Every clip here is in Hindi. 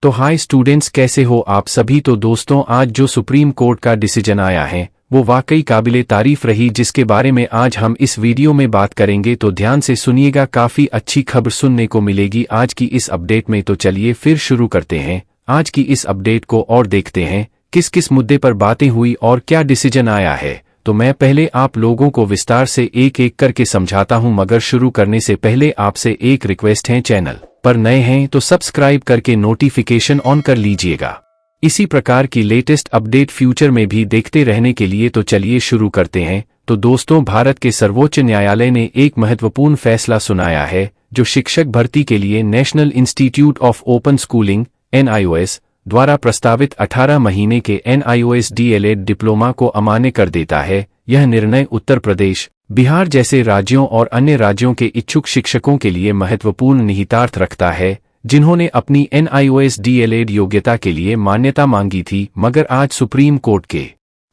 तो हाय स्टूडेंट्स, कैसे हो आप सभी। तो दोस्तों, आज जो सुप्रीम कोर्ट का डिसीजन आया है वो वाकई काबिले तारीफ रही, जिसके बारे में आज हम इस वीडियो में बात करेंगे। तो ध्यान से सुनिएगा, काफी अच्छी खबर सुनने को मिलेगी आज की इस अपडेट में। तो चलिए फिर शुरू करते हैं आज की इस अपडेट को और देखते हैं किस किस मुद्दे पर बातें हुई और क्या डिसीजन आया है। तो मैं पहले आप लोगों को विस्तार से एक एक करके समझाता हूं, मगर शुरू करने से पहले आपसे एक रिक्वेस्ट है, चैनल पर नए हैं तो सब्सक्राइब करके नोटिफिकेशन ऑन कर लीजिएगा। इसी प्रकार की लेटेस्ट अपडेट फ्यूचर में भी देखते रहने के लिए। तो चलिए शुरू करते हैं। तो दोस्तों, भारत के सर्वोच्च न्यायालय ने एक महत्वपूर्ण फैसला सुनाया है, जो शिक्षक भर्ती के लिए national institute of open schooling NIOS द्वारा प्रस्तावित 18 महीने के NIOS DLED डिप्लोमा को अमान्य कर देता है। यह निर्णय उत्तर प्रदेश, बिहार जैसे राज्यों और अन्य राज्यों के इच्छुक शिक्षकों के लिए महत्वपूर्ण निहितार्थ रखता है, जिन्होंने अपनी NIOS DLED योग्यता के लिए मान्यता मांगी थी। मगर आज सुप्रीम कोर्ट के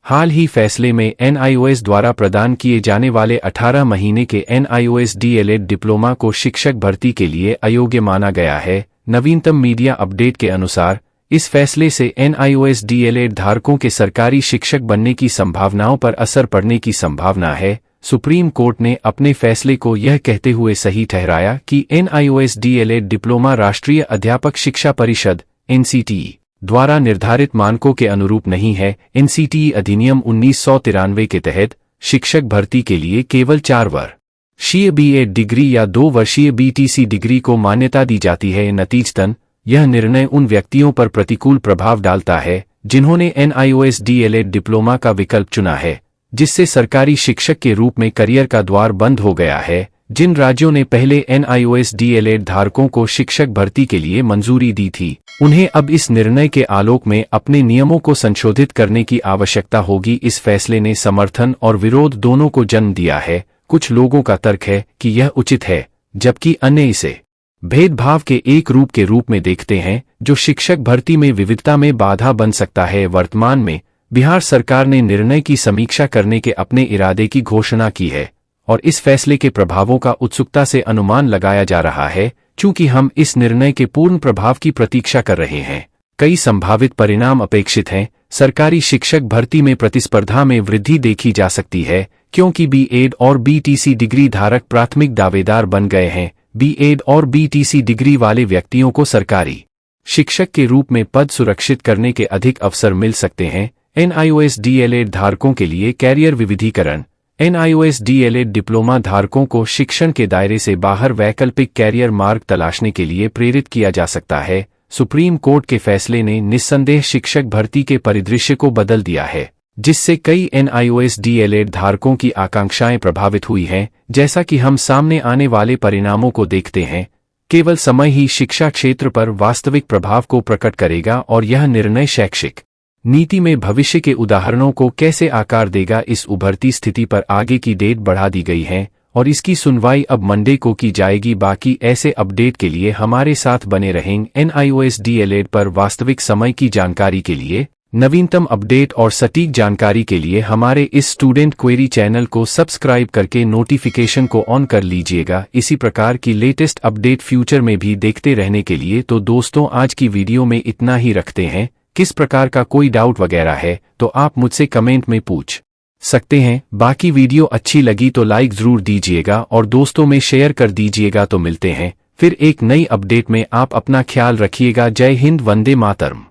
हाल ही फैसले में NIOS द्वारा प्रदान किए जाने वाले 18 महीने के NIOS DLED डिप्लोमा को शिक्षक भर्ती के लिए अयोग्य माना गया है। नवीनतम मीडिया अपडेट के अनुसार इस फैसले से NIOS DLED धारकों के सरकारी शिक्षक बनने की संभावनाओं पर असर पड़ने की संभावना है। सुप्रीम कोर्ट ने अपने फैसले को यह कहते हुए सही ठहराया कि NIOS DLED डिप्लोमा राष्ट्रीय अध्यापक शिक्षा परिषद NCTE द्वारा निर्धारित मानकों के अनुरूप नहीं है। NCTE अधिनियम 1993 के तहत शिक्षक भर्ती के लिए केवल 4 वर्षीय BA डिग्री या 2 वर्षीय BTC डिग्री को मान्यता दी जाती है। नतीजतन यह निर्णय उन व्यक्तियों पर प्रतिकूल प्रभाव डालता है जिन्होंने NIOS DLED डिप्लोमा का विकल्प चुना है, जिससे सरकारी शिक्षक के रूप में करियर का द्वार बंद हो गया है। जिन राज्यों ने पहले NIOS DLED धारकों को शिक्षक भर्ती के लिए मंजूरी दी थी, उन्हें अब इस निर्णय के आलोक में अपने नियमों को संशोधित करने की आवश्यकता होगी। इस फैसले ने समर्थन और विरोध दोनों को जन्म दिया है। कुछ लोगों का तर्क है कि यह उचित है, जबकि अन्य इसे भेदभाव के एक रूप के रूप में देखते हैं, जो शिक्षक भर्ती में विविधता में बाधा बन सकता है। वर्तमान में बिहार सरकार ने निर्णय की समीक्षा करने के अपने इरादे की घोषणा की है और इस फैसले के प्रभावों का उत्सुकता से अनुमान लगाया जा रहा है। चूंकि हम इस निर्णय के पूर्ण प्रभाव की प्रतीक्षा कर रहे हैं, कई संभावित परिणाम अपेक्षित हैं। सरकारी शिक्षक भर्ती में प्रतिस्पर्धा में वृद्धि देखी जा सकती है, क्योंकि BEd और BTC डिग्री धारक प्राथमिक दावेदार बन गए हैं। BEd और BTC डिग्री वाले व्यक्तियों को सरकारी शिक्षक के रूप में पद सुरक्षित करने के अधिक अवसर मिल सकते हैं। NIOS DLED धारकों के लिए कैरियर विविधीकरण। NIOS DLED डिप्लोमा धारकों को शिक्षण के दायरे से बाहर वैकल्पिक कैरियर मार्ग तलाशने के लिए प्रेरित किया जा सकता है। सुप्रीम कोर्ट के फैसले ने निस्संदेह शिक्षक भर्ती के परिदृश्य को बदल दिया है, जिससे कई NIOS DLED धारकों की आकांक्षाएं प्रभावित हुई हैं। जैसा कि हम सामने आने वाले परिणामों को देखते हैं, केवल समय ही शिक्षा क्षेत्र पर वास्तविक प्रभाव को प्रकट करेगा और यह निर्णय शैक्षिक नीति में भविष्य के उदाहरणों को कैसे आकार देगा। इस उभरती स्थिति पर आगे की डेट बढ़ा दी गई है और इसकी सुनवाई अब मंडे को की जाएगी। बाकी ऐसे अपडेट के लिए हमारे साथ बने रहेंगे। NIOS DLED पर वास्तविक समय की जानकारी के लिए, नवीनतम अपडेट और सटीक जानकारी के लिए हमारे इस स्टूडेंट क्वेरी चैनल को सब्सक्राइब करके नोटिफिकेशन को ऑन कर लीजिएगा। इसी प्रकार की लेटेस्ट अपडेट फ्यूचर में भी देखते रहने के लिए। तो दोस्तों, आज की वीडियो में इतना ही रखते हैं। किस प्रकार का कोई डाउट वगैरह है तो आप मुझसे कमेंट में पूछ सकते हैं। बाकी वीडियो अच्छी लगी तो लाइक जरूर दीजिएगा और दोस्तों में शेयर कर दीजिएगा। तो मिलते हैं फिर एक नई अपडेट में। आप अपना ख्याल रखिएगा। जय हिंद, वंदे मातरम।